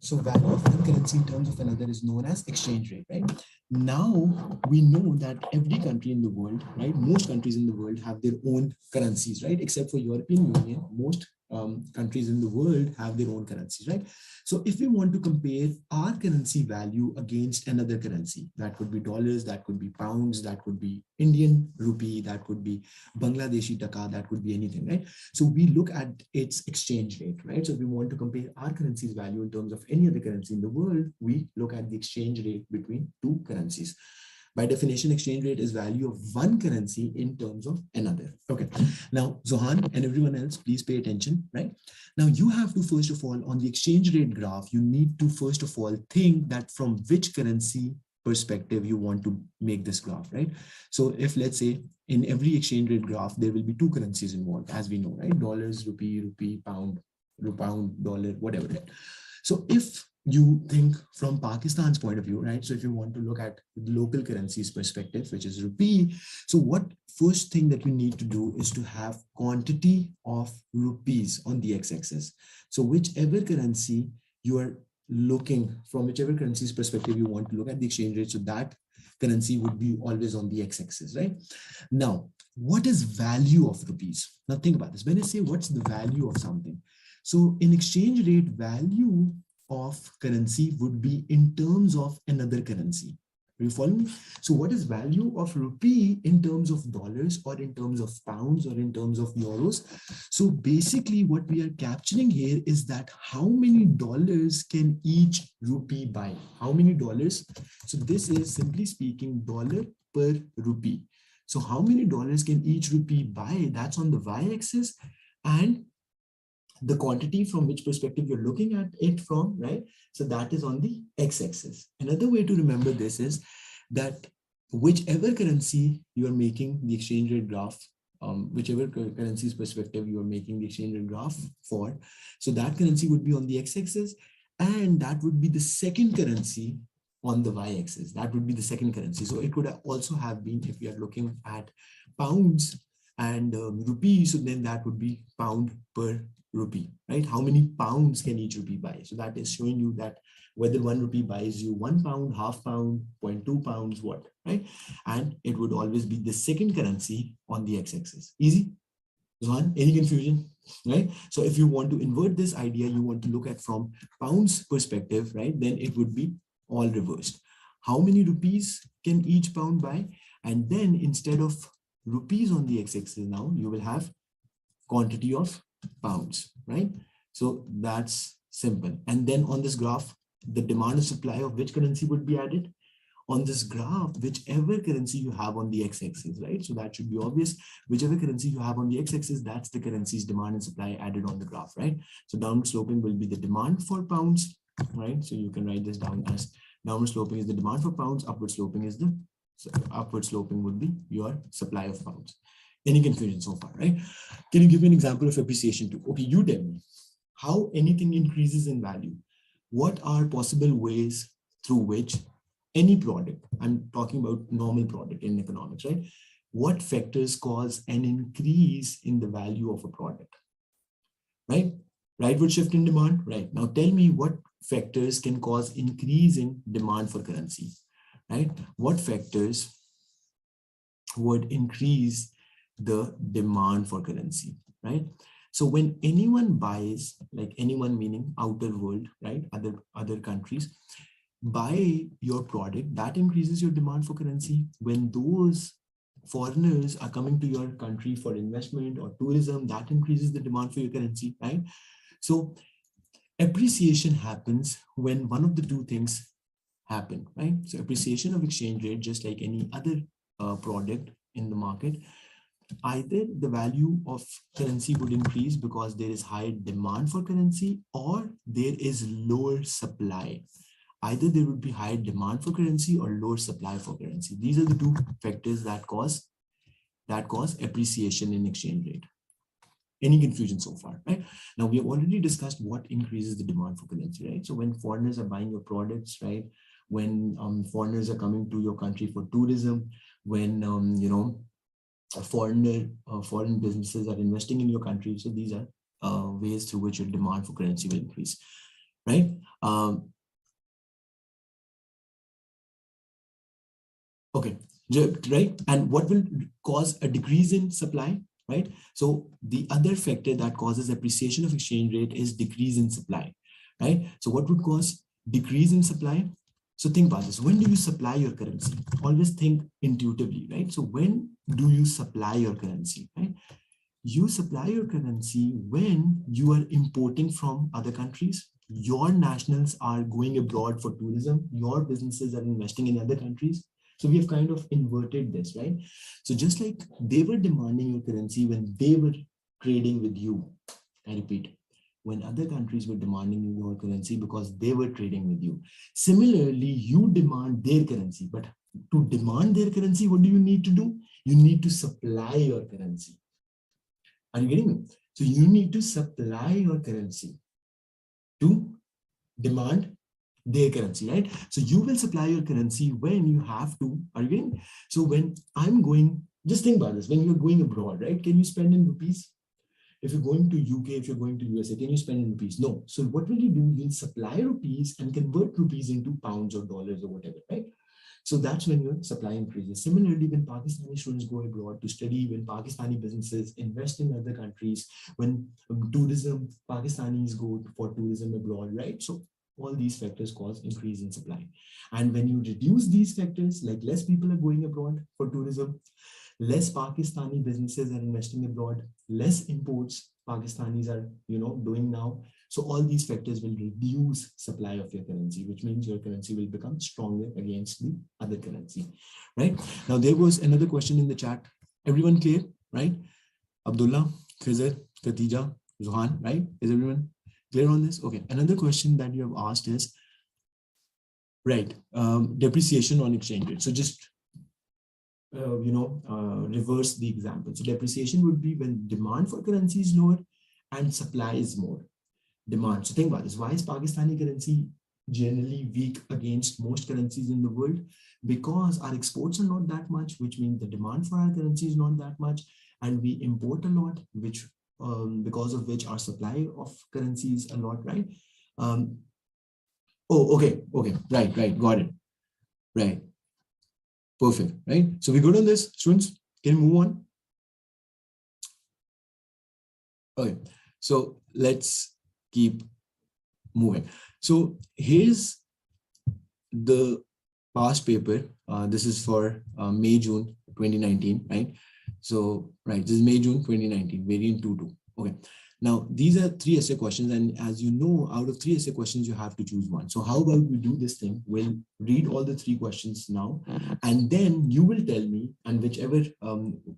So value of one currency in terms of another is known as exchange rate, right? Now we know that every country in the world, right? Most countries in the world have their own currencies, right? Except for European Union, most countries in the world have their own currencies, right? So if we want to compare our currency value against another currency, that could be dollars, that could be pounds, that could be Indian rupee, that could be Bangladeshi taka, that could be anything, right? So we look at its exchange rate, right? So if we want to compare our currency's value in terms of any other currency in the world, we look at the exchange rate between two currencies. By definition, exchange rate is value of one currency in terms of another. Okay. Now, Zohan and everyone else, please pay attention, right? Now, you have to, first of all, on the exchange rate graph, you need to, first of all, think that from which currency perspective you want to make this graph, right? So if, let's say, in every exchange rate graph, there will be two currencies involved, as we know, right? Dollars, rupee, pound, dollar, whatever. Right? So if you think from Pakistan's point of view, right? So if you want to look at the local currencies perspective, which is rupee, so what first thing that you need to do is to have quantity of rupees on the x-axis. So whichever currency you are looking from, whichever currency's perspective you want to look at the exchange rate, so that currency would be always on the x-axis, right? Now, what is value of rupees? Now think about this. When I say what's the value of something, so in exchange rate, value of currency would be in terms of another currency. Are you following me? So what is value of rupee in terms of dollars or in terms of pounds or in terms of euros? So basically what we are capturing here is that how many dollars can each rupee buy? How many dollars? So this is simply speaking dollar per rupee. So how many dollars can each rupee buy? That's on the y-axis, and the quantity from which perspective you're looking at it from, right? So that is on the x-axis. Another way to remember this is that whichever currency you are making the exchange rate graph, whichever currency's perspective you are making the exchange rate graph for, so that currency would be on the x-axis, and that would be the second currency on the y-axis. That would be the second currency. So it could also have been, if you are looking at pounds and rupees, so then that would be pound per rupee, right? How many pounds can each rupee buy? So that is showing you that whether 1 rupee buys you 1 pound, half pound, 0.2 pounds, what, right? And it would always be the second currency on the x-axis. Easy? Zohan, any confusion, right? So if you want to invert this idea, you want to look at from pounds perspective, right? Then it would be all reversed. How many rupees can each pound buy? And then instead of rupees on the x-axis, now you will have quantity of pounds, right? So that's simple. And then on this graph, the demand and supply of which currency would be added? On this graph, whichever currency you have on the x-axis, right? So that should be obvious. Whichever currency you have on the x-axis, that's the currency's demand and supply added on the graph, right? So downward sloping will be the demand for pounds, right? So you can write this down as downward sloping is the demand for pounds, upward sloping is the, so upward sloping would be your supply of pounds. Any confusion so far, right? Can you give me an example of appreciation too? Okay, you tell me how anything increases in value. What are possible ways through which any product, I'm talking about normal product in economics, right? What factors cause an increase in the value of a product, right? Rightward shift in demand, right? Now tell me what factors can cause increase in demand for currency, right? What factors would increase the demand for currency, right? So when anyone buys, like anyone meaning outer world, right? Other countries buy your product, that increases your demand for currency. When those foreigners are coming to your country for investment or tourism, that increases the demand for your currency, right? So appreciation happens when one of the two things happen, right? So appreciation of exchange rate, just like any other product in the market, either the value of currency would increase because there is high demand for currency, or there is lower supply. Either there would be higher demand for currency or lower supply for currency. These are the two factors that cause appreciation in exchange rate. Any confusion so far, right? Now we have already discussed what increases the demand for currency, right? So when foreigners are buying your products, right? When foreigners are coming to your country for tourism, when you know, foreign businesses are investing in your country. So these are ways through which your demand for currency will increase. right? Okay, right. And what will cause a decrease in supply, right? So the other factor that causes appreciation of exchange rate is decrease in supply, right? So what would cause decrease in supply? So think about this. When do you supply your currency? Always think intuitively, right? So when do you supply your currency, right? You supply your currency when you are importing from other countries. Your nationals are going abroad for tourism. Your businesses are investing in other countries. So we have kind of inverted this, right? So just like they were demanding your currency when they were trading with you, I repeat, when other countries were demanding your currency because they were trading with you. Similarly, you demand their currency, but to demand their currency, what do you need to do? You need to supply your currency. Are you getting me? So you need to supply your currency to demand their currency, right? So you will supply your currency when you have to. Are you getting me? So when I'm going, just think about this. When you're going abroad, right? Can you spend in rupees? If you're going to UK, if you're going to USA, can you spend in rupees? No. So what will you do? You'll supply rupees and convert rupees into pounds or dollars or whatever, right? So that's when your supply increases. Similarly, when Pakistani students go abroad to study, when Pakistani businesses invest in other countries, when tourism, Pakistanis go for tourism abroad, right? So all these factors cause increase in supply. And when you reduce these factors, like less people are going abroad for tourism, less Pakistani businesses are investing abroad, less imports Pakistanis are, doing now. So all these factors will reduce supply of your currency, which means your currency will become stronger against the other currency, right? Now there was another question in the chat. Everyone clear, right? Abdullah, Khizr, Khatija, Zuhan, right? Is everyone clear on this? Okay. Another question that you have asked is, right, depreciation on exchange rate. So just reverse the example. So depreciation would be when demand for currency is lower and supply is more. Demand. So think about this. Why is Pakistani currency generally weak against most currencies in the world? Because our exports are not that much, which means the demand for our currency is not that much, and we import a lot, which because of which our supply of currency is a lot, right? Okay, right, got it, right. Perfect, right? So we good on this, students? Can we move on? Okay, so let's keep moving. So here's the past paper. This is for May, June 2019, right? So, right, this is May, June 2019, variant 2.2. Okay. Now, these are 3 essay questions. And as you know, out of 3 essay questions, you have to choose one. So how about we do this thing? We'll read all the 3 questions now, and then you will tell me, and whichever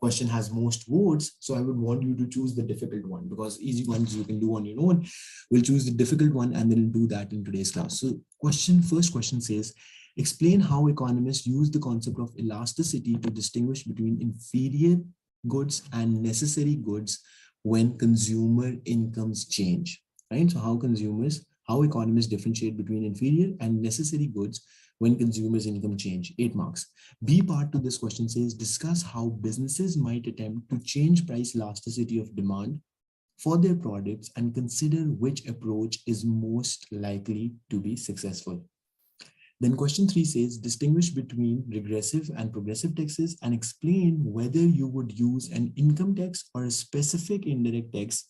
question has most votes. So I would want you to choose the difficult one, because easy ones you can do on your own. We'll choose the difficult one and then we'll do that in today's class. So first question says, explain how economists use the concept of elasticity to distinguish between inferior goods and necessary goods when consumer incomes change, right? So how economists differentiate between inferior and necessary goods when consumers' income change. 8 marks. B part to this question says, discuss how businesses might attempt to change price elasticity of demand for their products and consider which approach is most likely to be successful. Then question 3 says, distinguish between regressive and progressive taxes and explain whether you would use an income tax or a specific indirect tax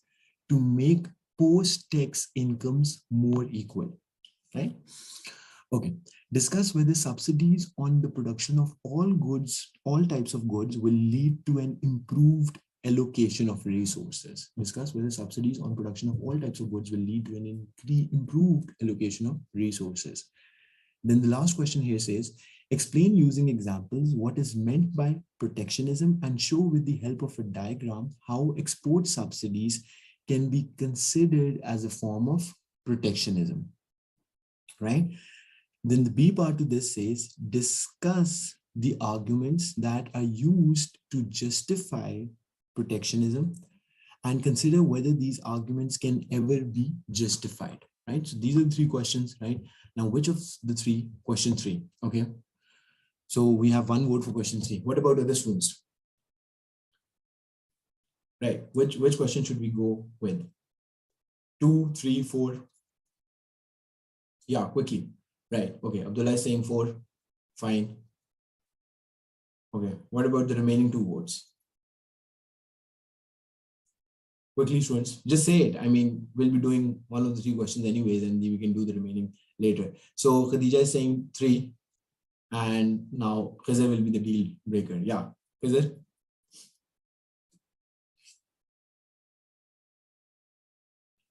to make post-tax incomes more equal, right? Okay, discuss whether subsidies on the production of all types of goods will lead to an improved allocation of resources. Discuss whether subsidies on production of all types of goods will lead to an improved allocation of resources. Then the last question here says, explain using examples what is meant by protectionism and show with the help of a diagram how export subsidies can be considered as a form of protectionism, right? Then the B part to this says, discuss the arguments that are used to justify protectionism and consider whether these arguments can ever be justified, right? So these are the 3 questions, right? Now, which of the 3? Question 3, okay? So we have 1 vote for question 3. What about other students? Right, which question should we go with? 2, 3, 4? Yeah, quickly. Right. Okay. Abdullah is saying 4. Fine. Okay. What about the remaining 2 votes? Quickly, students, just say it. I mean, we'll be doing one of the 3 questions anyways, and we can do the remaining later. So Khadija is saying 3, and now Khizr will be the deal breaker. Yeah, Khizr.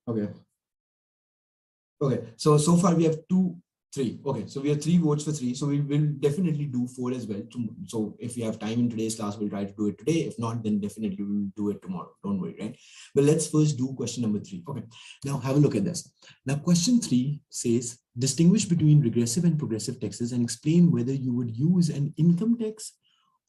Okay. Okay. So far we have 2, 3. Okay. So we have 3 votes for 3. So we will definitely do 4 as well. So if we have time in today's class, we'll try to do it today. If not, then definitely we'll do it tomorrow. Don't worry, right? But let's first do question number 3. Okay. Now have a look at this. Now question 3 says, distinguish between regressive and progressive taxes and explain whether you would use an income tax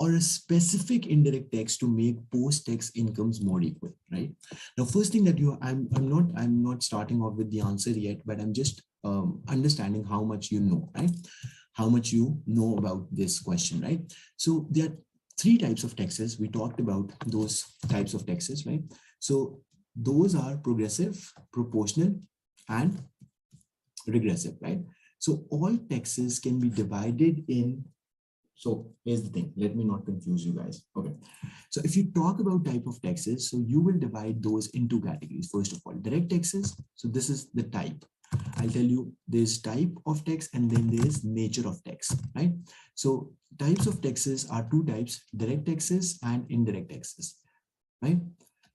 or a specific indirect tax to make post-tax incomes more equal, right? Now, first thing that I'm not starting off with the answer yet, but I'm just understanding how much you know, right? How much you know about this question, right? So there are 3 types of taxes. We talked about those types of taxes, right? So those are progressive, proportional, and regressive, right? So all taxes can be divided in. So here's the thing, let me not confuse you guys. Okay. So if you talk about type of taxes, so you will divide those into categories. First of all, direct taxes. So this is the type. I'll tell you there's type of tax and then there's nature of tax, right? So types of taxes are 2 types, direct taxes and indirect taxes, right?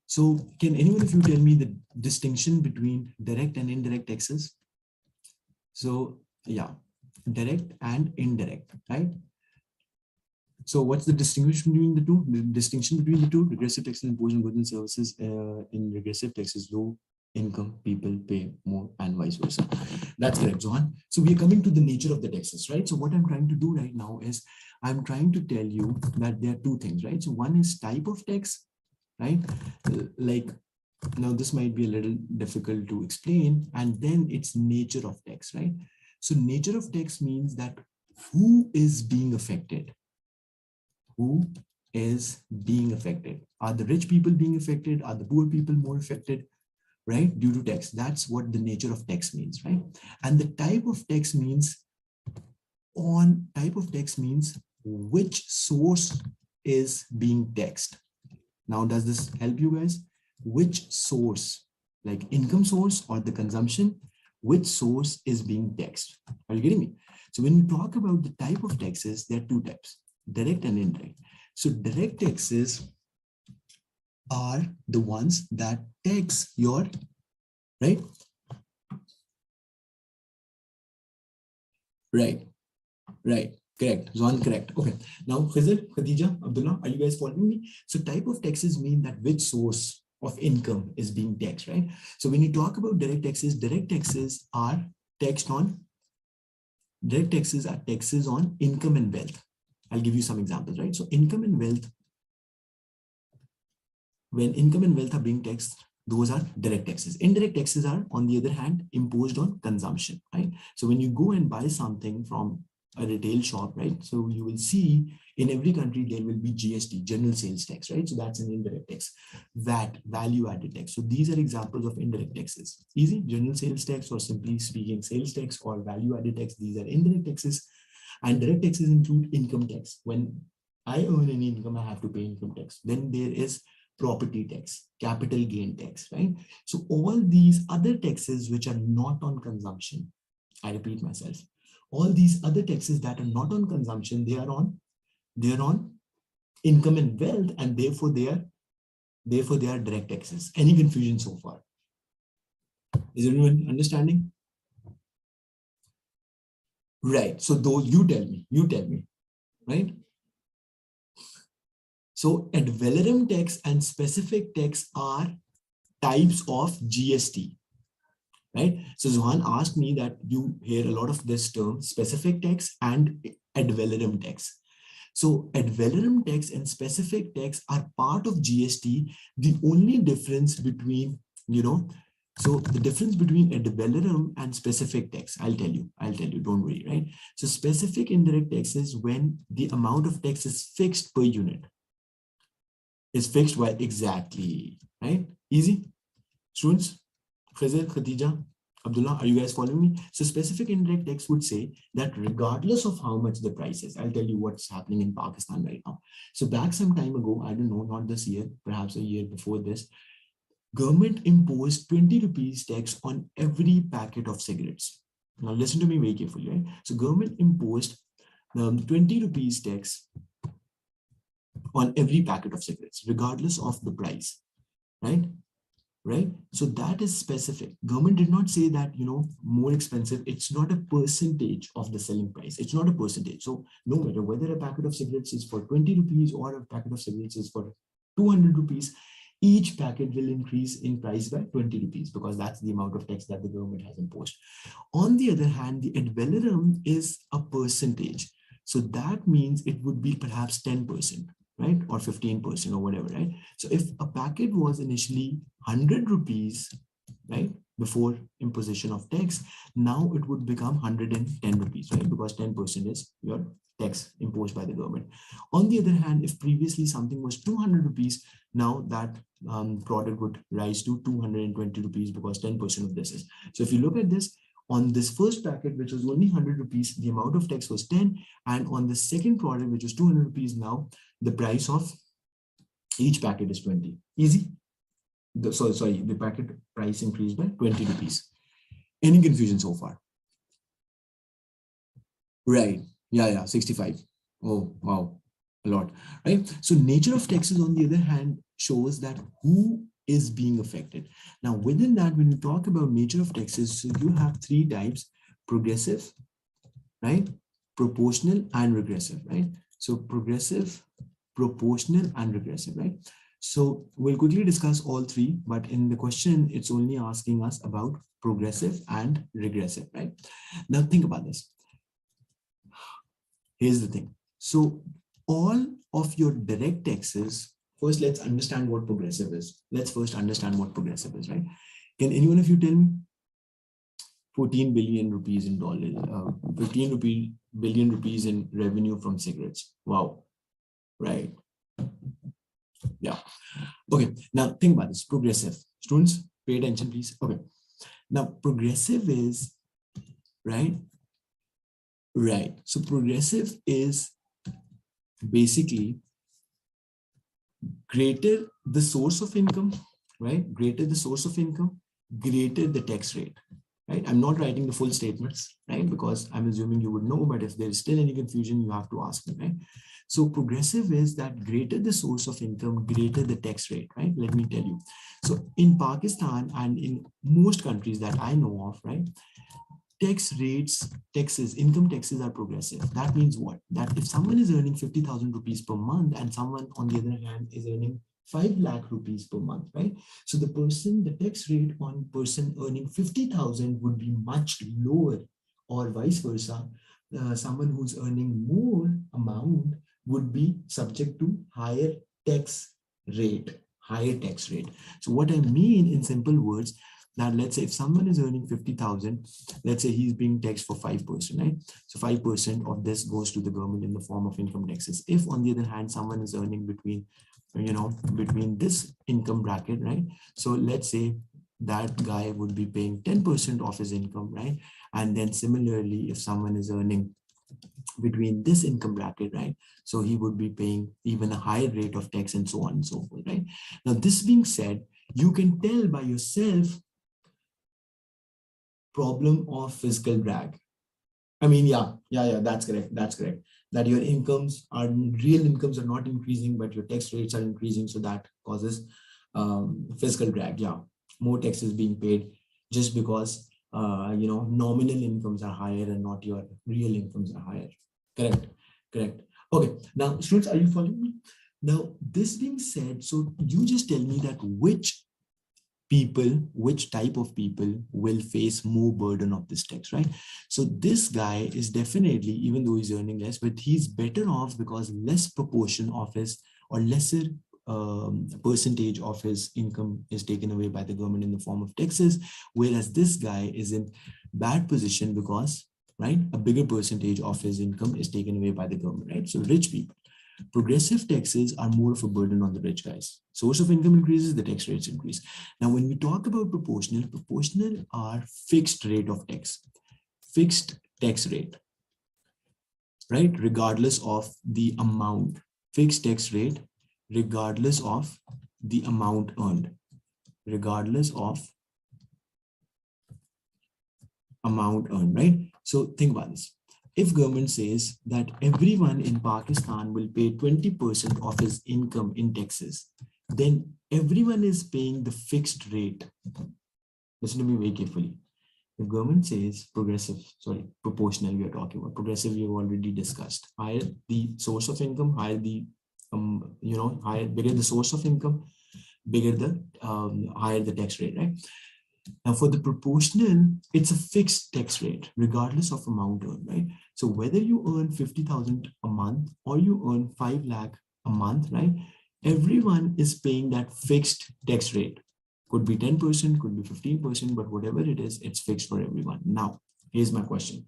So can anyone of you tell me the distinction between direct and indirect taxes? So yeah, direct and indirect, right? So what's the distinction between the two? The distinction between the two, regressive taxes imposed on goods and services. In regressive taxes, low income people pay more and vice versa. That's correct, Zohan. So we are coming to the nature of the taxes, right? So what I'm trying to do right now is I'm trying to tell you that there are 2 things, right? So one is type of tax, right? Like now this might be a little difficult to explain, and then it's nature of tax, right? So nature of tax means that who is being affected? Who is being affected? Are the rich people being affected? Are the poor people more affected, right? Due to tax. That's what the nature of tax means, right? And the type of tax means which source is being taxed. Now, does this help you guys? Which source, like income source or the consumption, which source is being taxed? Are you getting me? So when we talk about the type of taxes, there are 2 types, direct and indirect. So direct taxes are the ones that tax your, right? Right, right, correct. Zon, correct. Okay. Now, Khizr, Khadija, Abdullah, are you guys following me? So type of taxes mean that which source of income is being taxed, right? So when you talk about direct taxes are taxed on, direct taxes are taxes on income and wealth. I'll give you some examples, right? So income and wealth, when income and wealth are being taxed, those are direct taxes. Indirect taxes are, on the other hand, imposed on consumption, right? So when you go and buy something from a retail shop, right? So you will see in every country, there will be GST, general sales tax, right? So that's an indirect tax. VAT, value added tax. So these are examples of indirect taxes. Easy, general sales tax, or simply speaking, sales tax or value added tax. These are indirect taxes. And direct taxes include income tax. When I earn any income, I have to pay income tax. Then there is property tax, capital gain tax, right? So all these other taxes which are not on consumption, I repeat myself, all these other taxes that are not on consumption, they are on income and wealth, and therefore they are direct taxes. Any confusion so far? Is everyone understanding? Right. So those, you tell me, right? So ad valorem tax and specific tax are types of GST, right? So Zohan asked me that you hear a lot of this term, specific tax and ad valorem tax. So ad valorem tax and specific tax are part of GST. The only difference between, so the difference between ad valorem and specific tax, I'll tell you, don't worry, right? So specific indirect tax is when the amount of tax is fixed per unit. Is fixed by exactly, right? Easy. Students, Khizr, Khatija, Abdullah, are you guys following me? So specific indirect tax would say that regardless of how much the price is, I'll tell you what's happening in Pakistan right now. So back some time ago, I don't know, not this year, perhaps a year before this, government imposed 20 rupees tax on every packet of cigarettes. Now listen to me very carefully, right? So government imposed 20 rupees tax on every packet of cigarettes, regardless of the price, right? Right? So that is specific. Government did not say that, more expensive. It's not a percentage of the selling price. It's not a percentage. So no matter whether a packet of cigarettes is for 20 rupees or a packet of cigarettes is for 200 rupees, each packet will increase in price by 20 rupees because that's the amount of tax that the government has imposed. On the other hand, the ad valorem is a percentage. So that means it would be perhaps 10%, right? Or 15% or whatever, right? So if a packet was initially 100 rupees, right, before imposition of tax, now it would become 110 rupees, right? Because 10% is your tax imposed by the government. On the other hand, if previously something was 200 rupees, now that product would rise to 220 rupees because 10% of this is. So if you look at this, on this first packet, which was only 100 rupees, the amount of tax was 10. And on the second product, which was 200 rupees, now the price of each packet is 20. Easy. The packet price increased by 20 rupees. Any confusion so far? Right. Yeah, 65. Oh, wow. A lot, right? So nature of taxes, on the other hand, shows that who is being affected. Now, within that, when we talk about nature of taxes, so you have three types: progressive, right? Proportional and regressive, right? So progressive, proportional, and regressive, right? So we'll quickly discuss all three, but in the question, it's only asking us about progressive and regressive, right? Now think about this. Here's the thing. So all of your direct taxes, first let's understand what progressive is. Let's first understand what progressive is, right? Can anyone of you tell me? 14 billion rupees in dollars, 15 billion rupees in revenue from cigarettes. Wow, right? Yeah. Okay, now think about this. Progressive. Students, pay attention, please. Okay. Now, progressive is, right? Right. So progressive is basically greater the source of income, right? Greater the source of income, greater the tax rate, right? I'm not writing the full statements, right? Because I'm assuming you would know, but if there is still any confusion, you have to ask me, right? So progressive is that greater the source of income, greater the tax rate, right? Let me tell you. So in Pakistan and in most countries that I know of, right? Income taxes are progressive. That means what? That if someone is earning 50,000 rupees per month and someone on the other hand is earning 5 lakh rupees per month, right? So the tax rate on person earning 50,000 would be much lower, or vice versa. Someone who's earning more amount would be subject to higher tax rate. So what I mean in simple words, now, let's say if someone is earning 50,000, let's say he's being taxed for 5%, right? So 5% of this goes to the government in the form of income taxes. If on the other hand, someone is earning between this income bracket, right? So let's say that guy would be paying 10% of his income, right? And then similarly, if someone is earning between this income bracket, right? So he would be paying even a higher rate of tax and so on and so forth, right? Now, this being said, you can tell by yourself problem of fiscal drag. I mean, yeah, that's correct. That your real incomes are not increasing, but your tax rates are increasing. So that causes fiscal drag. Yeah, more taxes being paid just because, nominal incomes are higher and not your real incomes are higher. Correct. Okay, now students, are you following me? Now, this being said, so you just tell me that which type of people will face more burden of this tax, right? So this guy is definitely, even though he's earning less, but he's better off because less proportion of his or lesser percentage of his income is taken away by the government in the form of taxes, whereas this guy is in bad position because, right, a bigger percentage of his income is taken away by the government, right? So rich people. Progressive taxes are more of a burden on the rich guys. Source of income increases, the tax rates increase. Now, when we talk about proportional are fixed rate of tax, fixed tax rate, right? Regardless of the amount, fixed tax rate, regardless of the amount earned, regardless of amount earned, right? So think about this. If government says that everyone in Pakistan will pay 20% of his income in taxes, then everyone is paying the fixed rate. Listen to me very carefully. If government says proportional, we are talking about progressive, we have already discussed. Higher the source of income, higher the, bigger the source of income, bigger the, higher the tax rate, right? Now for the proportional, it's a fixed tax rate, regardless of amount earned, right? So whether you earn 50,000 a month or you earn 5 lakh a month, right? Everyone is paying that fixed tax rate. Could be 10%, could be 15%, but whatever it is, it's fixed for everyone. Now, here's my question.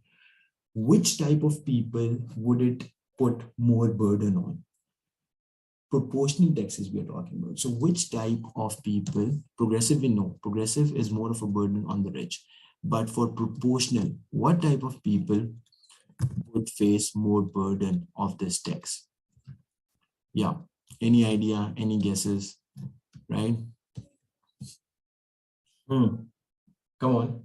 Which type of people would it put more burden on? Proportional taxes we are talking about. So which type of people, progressive we know, progressive is more of a burden on the rich. But for proportional, what type of people would face more burden of this tax? Yeah, any idea, any guesses, right? Come on.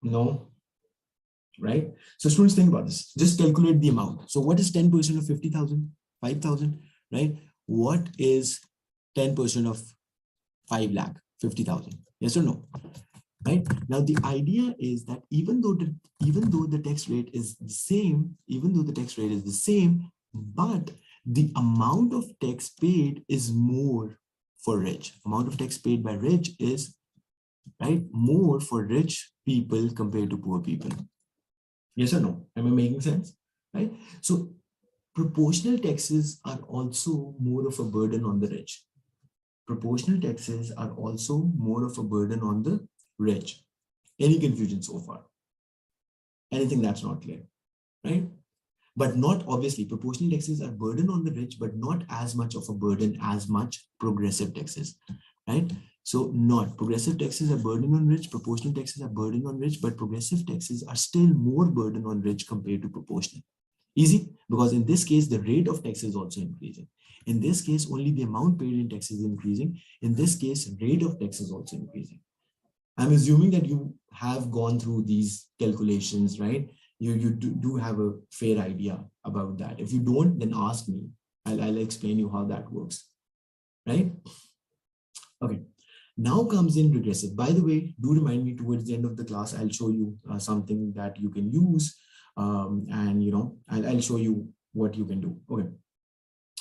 No, right? So students, think about this. Just calculate the amount. So what is 10% of 50,000? 5,000, right? What is 10% of 5 lakh? 50,000. Yes or no? Right? Now the idea is that even though the tax rate is the same, but the amount of tax paid is more for rich. Amount of tax paid by rich is, right, more for rich people compared to poor people. Yes or no? Am I making sense? Right? So proportional taxes are also more of a burden on the rich. Proportional taxes are also more of a burden on the rich. Any confusion so far? Anything that's not clear, right? But not, obviously, proportional taxes are burden on the rich, but not as much of a burden as much progressive taxes, right? So not progressive taxes are burden on rich, proportional taxes are burden on rich, but progressive taxes are still more burden on rich compared to proportional. Easy, because in this case, the rate of tax is also increasing. In this case, only the amount paid in tax is increasing. In this case, rate of tax is also increasing. I'm assuming that you have gone through these calculations, right? You do have a fair idea about that. If you don't, then ask me. I'll explain you how that works, right? Okay. Now comes in regressive. By the way, do remind me towards the end of the class, I'll show you something that you can use. And, I'll show you what you can do. Okay.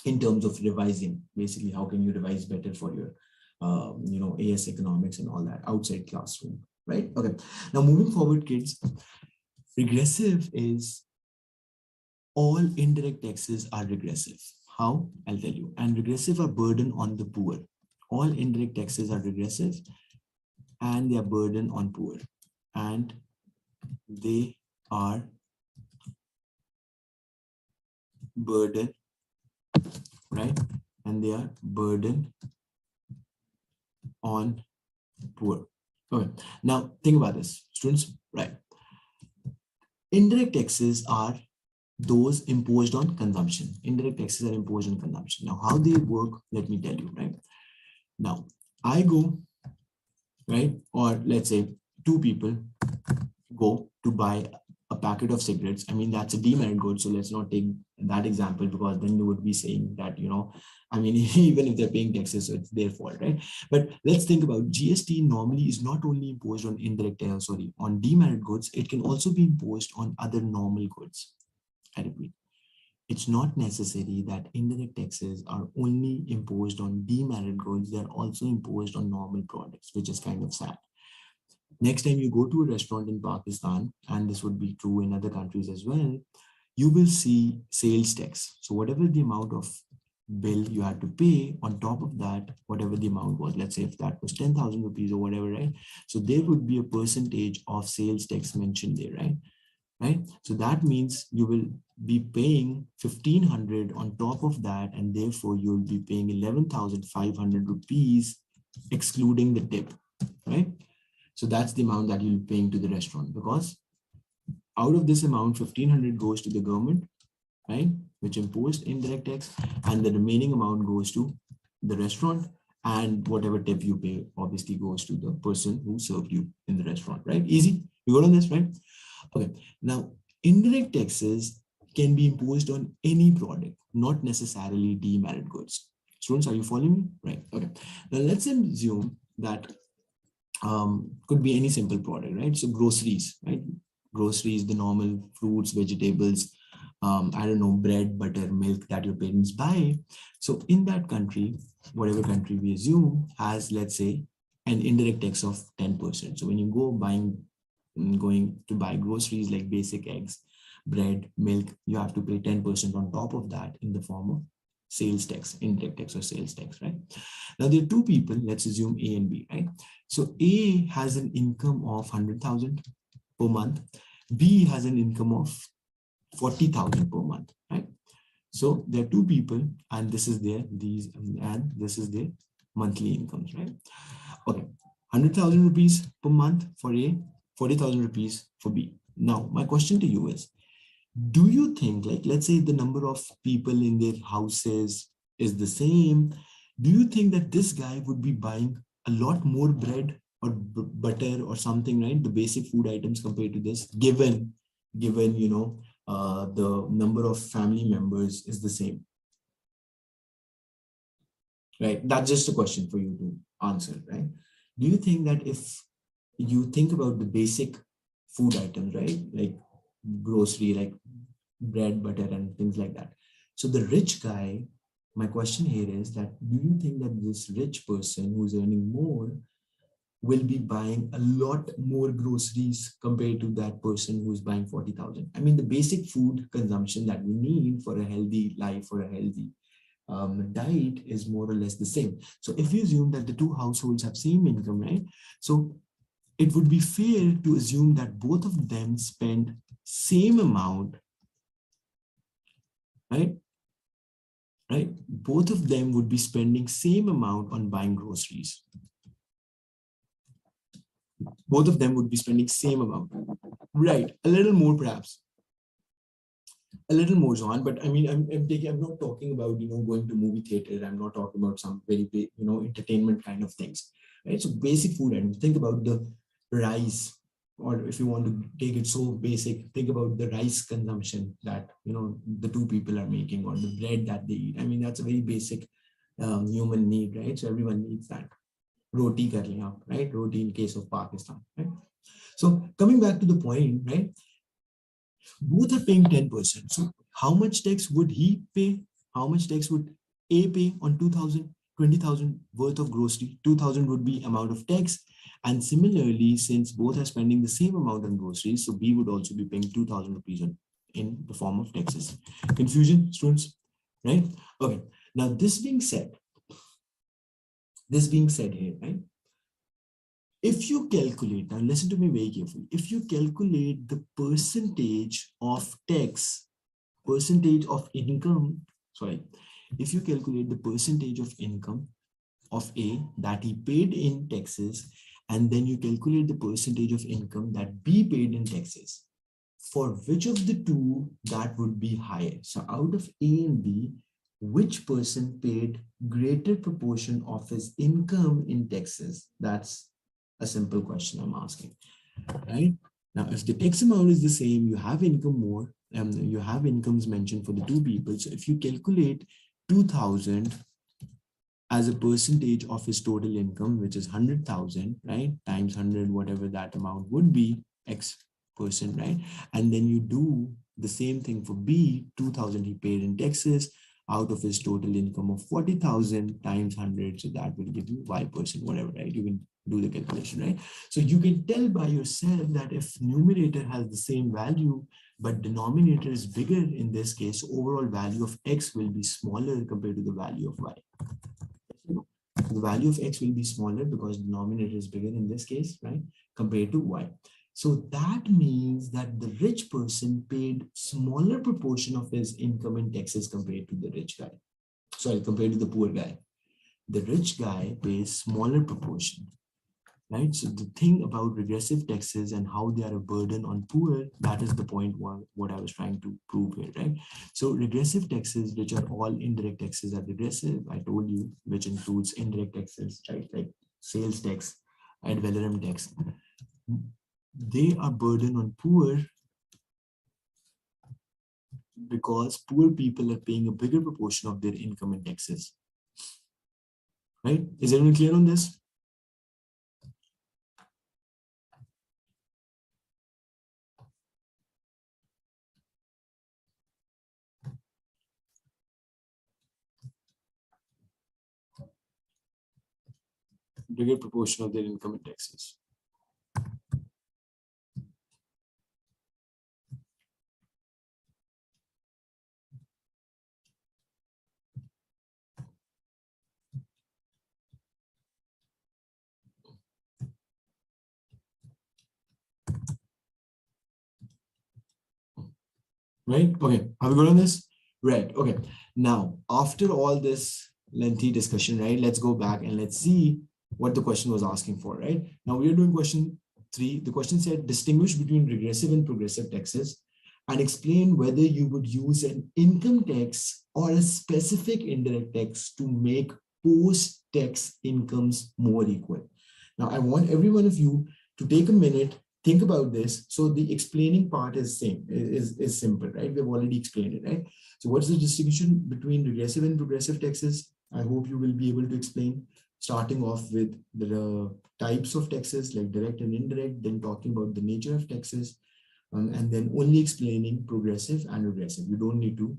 In terms of revising, basically, how can you revise better for your, AS economics and all that outside classroom, right? Okay. Now, moving forward, kids, regressive is all indirect taxes are regressive. How? I'll tell you. And regressive are burden on the poor. All indirect taxes are regressive and they are burden on poor. And they are burden, right? And they are burden on poor. Okay. Now think about this, students, right? Indirect taxes are those imposed on consumption. Indirect taxes are imposed on consumption. Now, how they work, let me tell you, right? Now, I go, right? Or let's say two people go to buy a packet of cigarettes. I mean, that's a demerit good. So let's not take that example, because then they would be saying that, even if they're paying taxes, so it's their fault, right? But let's think about GST normally is not only imposed on on demerit goods, it can also be imposed on other normal goods. I repeat, it's not necessary that indirect taxes are only imposed on demerit goods. They're also imposed on normal products, which is kind of sad. Next time you go to a restaurant in Pakistan, and this would be true in other countries as well, you will see sales tax. So whatever the amount of bill you had to pay, on top of that, whatever the amount was, let's say if that was 10,000 rupees or whatever, right? So there would be a percentage of sales tax mentioned there, right? right? So that means you will be paying 1,500 on top of that, and therefore you will be paying 11,500 rupees, excluding the tip, right? So that's the amount that you'll be paying to the restaurant, because out of this amount, 1,500 goes to the government, right? Which imposed indirect tax, and the remaining amount goes to the restaurant, and whatever tip you pay obviously goes to the person who served you in the restaurant, right? Easy. You got on this, right? Okay. Now, indirect taxes can be imposed on any product, not necessarily demerit goods. Students, are you following me? Right. Okay. Now let's assume that could be any simple product, right? So groceries, right? Groceries, the normal fruits, vegetables, I don't know, bread, butter, milk that your parents buy. So in that country, whatever country we assume has, let's say, an indirect tax of 10%. So when you go going to buy groceries like basic eggs, bread, milk, you have to pay 10% on top of that in the form of sales tax, indirect tax or sales tax, right? Now there are two people, let's assume A and B, right? So A has an income of 100,000 per month. B has an income of 40,000 per month, right? So there are two people, and this is and this is their monthly incomes, right? Okay, 100,000 rupees per month for A, 40,000 rupees for B. Now, my question to you is, do you think, like, let's say the number of people in their houses is the same, do you think that this guy would be buying a lot more bread or butter or something, right? The basic food items compared to this, given the number of family members is the same, right? That's just a question for you to answer, right? Do you think that if you think about the basic food items, right, like grocery, like bread, butter, and things like that. So the rich guy, my question here is that, do you think that this rich person who's earning more will be buying a lot more groceries compared to that person who's buying 40,000? I mean, the basic food consumption that we need for a healthy life or a healthy diet is more or less the same. So if we assume that the two households have same income, right? So it would be fair to assume that both of them spend same amount, right? Right? Both of them would be spending same amount on buying groceries. Both of them would be spending same amount, right? A little more, perhaps. A little more, John, but I mean, I'm not talking about, going to movie theater. I'm not talking about some very big, entertainment kind of things, right? So basic food items. Think about the rice, or if you want to take it so basic, think about the rice consumption that, the two people are making, or the bread that they eat. I mean, that's a very basic human need, right? So everyone needs that. Roti kar liya, right? Roti in case of Pakistan, right? So coming back to the point, right? Both are paying 10%. So how much tax would he pay? How much tax would A pay on 2,000, 20,000 worth of grocery? 2,000 would be amount of tax. And similarly, since both are spending the same amount on groceries, so B would also be paying 2,000 rupees in the form of taxes. Confusion, students? Right? Okay. Now, this being said here, right? If you calculate, now listen to me very carefully, if you calculate the percentage of tax, percentage of income, sorry, if you calculate the percentage of income of A that he paid in taxes, and then you calculate the percentage of income that B paid in taxes, for which of the two that would be higher? So out of A and B, which person paid greater proportion of his income in taxes? That's a simple question I'm asking, right? Now, if the tax amount is the same, you have income more, and you have incomes mentioned for the two people. So if you calculate 2,000 as a percentage of his total income, which is 100,000, right? Times 100, whatever that amount would be, X percent, right? And then you do the same thing for B, 2,000 he paid in taxes out of his total income of 40,000 times 100. So that will give you Y percent, whatever, right? You can do the calculation, right? So you can tell by yourself that if numerator has the same value, but denominator is bigger in this case, overall value of X will be smaller compared to the value of Y. The value of X will be smaller because denominator is bigger in this case, right? Compared to Y. So that means that the rich person paid smaller proportion of his income in taxes compared to the rich guy. Sorry, compared to the poor guy. The rich guy pays smaller proportion, right? So the thing about regressive taxes and how they are a burden on poor, that is the point what I was trying to prove here, right? So regressive taxes, which are all indirect taxes, are regressive. I told you, which includes indirect taxes, right? Like sales tax, ad valorem tax. They are burden on poor because poor people are paying a bigger proportion of their income in taxes, right? Is everyone clear on this? Bigger proportion of their income in taxes. Right? Okay. Have we got on this? Right. Okay. Now, after all this lengthy discussion, right, let's go back and let's see what the question was asking for, right? Now, we are doing question 3. The question said, distinguish between regressive and progressive taxes and explain whether you would use an income tax or a specific indirect tax to make post-tax incomes more equal. Now, I want every one of you to take a minute, think about this. So the explaining part is same, is simple, right? We've already explained it, right? So what's the distinction between regressive and progressive taxes? I hope you will be able to explain, starting off with the types of taxes like direct and indirect, then talking about the nature of taxes, and then only explaining progressive and regressive. You don't need to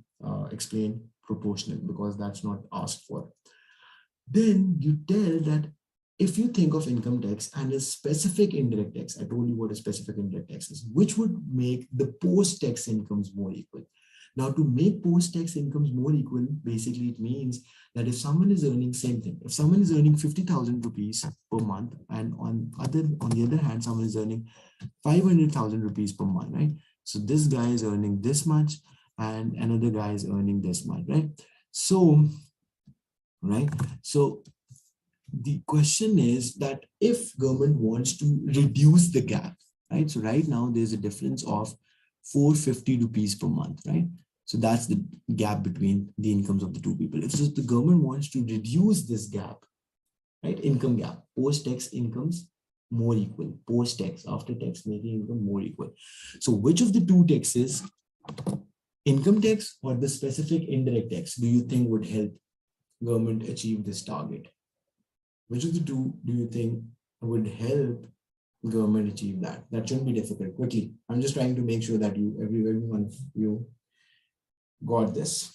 explain proportional because that's not asked for. Then you tell that if you think of income tax and a specific indirect tax, I told you what a specific indirect tax is, which would make the post-tax incomes more equal. Now, to make post-tax incomes more equal, basically it means that if someone is earning same thing, if someone is earning 50,000 rupees per month, and on the other hand, someone is earning 500,000 rupees per month, right? So this guy is earning this much, and another guy is earning this much, right? So, right? So the question is that if government wants to reduce the gap, right? So right now there's a difference of 450 rupees per month, right? So that's the gap between the incomes of the two people. If the government wants to reduce this gap, right? Income gap, post-tax incomes more equal, post-tax, after tax, making income more equal. So which of the two taxes, income tax or the specific indirect tax, do you think would help government achieve this target? Which of the two do you think would help government achieve that? That shouldn't be difficult. Quickly, I'm just trying to make sure that everyone of you got this.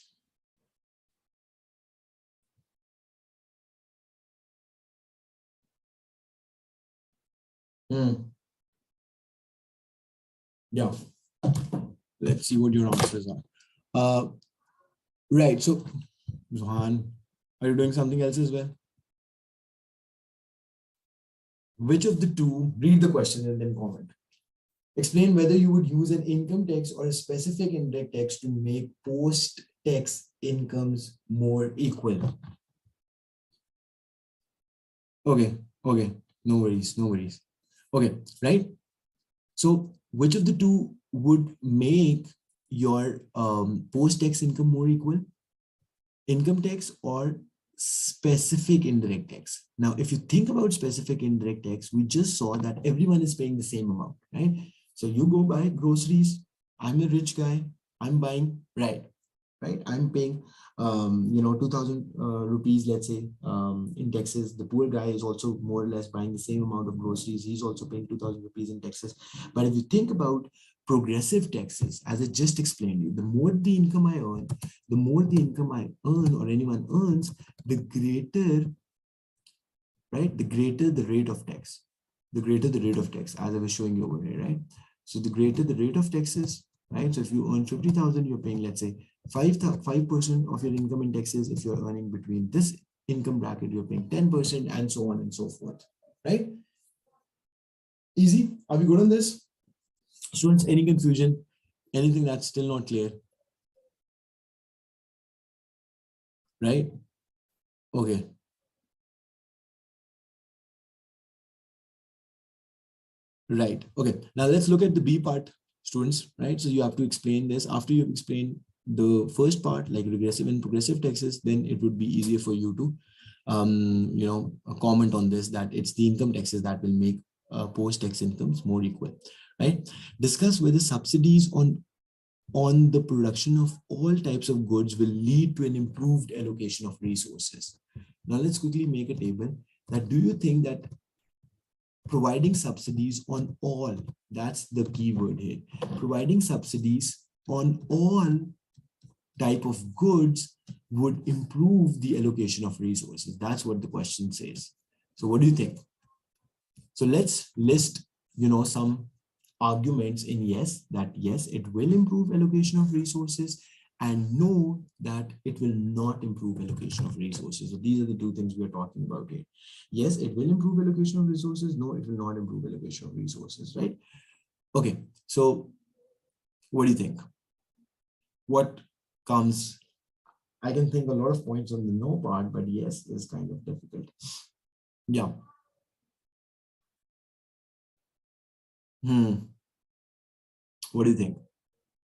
Yeah, let's see what your answers are. Right, so Zohan, are you doing something else as well? Which of the two, read the question and then comment. Explain whether you would use an income tax or a specific indirect tax to make post-tax incomes more equal. Okay, okay, no worries, no worries. Okay, right? So which of the two would make your post-tax income more equal? Income tax or specific indirect tax? Now, if you think about specific indirect tax, we just saw that everyone is paying the same amount, right? So you go buy groceries, I'm a rich guy, I'm buying, right? I'm paying, 2,000 rupees, let's say, in taxes. The poor guy is also more or less buying the same amount of groceries. He's also paying 2,000 rupees in taxes. But if you think about progressive taxes, as I just explained you, the more the income I earn, the more the income I earn or anyone earns, the greater, right? The greater the rate of tax, the greater the rate of tax, as I was showing you over here, right? So the greater the rate of taxes, right? So if you earn 50,000, you're paying, let's say, 5% of your income in taxes. If you're earning between this income bracket, you're paying 10%, and so on and so forth, right? Easy. Are we good on this? Students, any confusion? Anything that's still not clear? Right? Okay. Right. Okay. Now let's look at the B part, students. Right. So you have to explain this. After you've explained the first part, like regressive and progressive taxes, then it would be easier for you to, comment on this, that it's the income taxes that will make post-tax incomes more equal. Right. Discuss whether subsidies on the production of all types of goods will lead to an improved allocation of resources. Now let's quickly make a table. That do you think that providing subsidies on all, that's the key word here, providing subsidies on all type of goods would improve the allocation of resources? That's what the question says. So what do you think? So let's list, some arguments in yes, that yes, it will improve allocation of resources, and no, that it will not improve allocation of resources. So these are the two things we are talking about here. Yes, it will improve allocation of resources. No, it will not improve allocation of resources, right? Okay, so what do you think? What comes? I can think a lot of points on the no part, but yes is kind of difficult. Yeah. What do you think?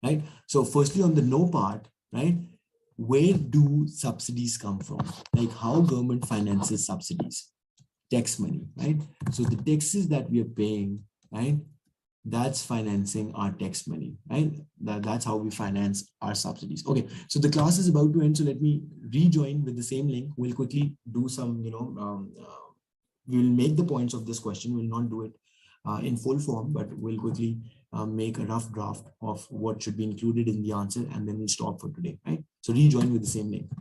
Right? So firstly, on the no part, right? Where do subsidies come from? Like how government finances subsidies? Tax money, right? So the taxes that we are paying, right? That's financing our tax money, right? That's how we finance our subsidies. Okay, so the class is about to end. So let me rejoin with the same link. We'll quickly do some, we'll make the points of this question. We'll not do it in full form, but we'll quickly make a rough draft of what should be included in the answer, and then we'll stop for today, right? So rejoin with the same link.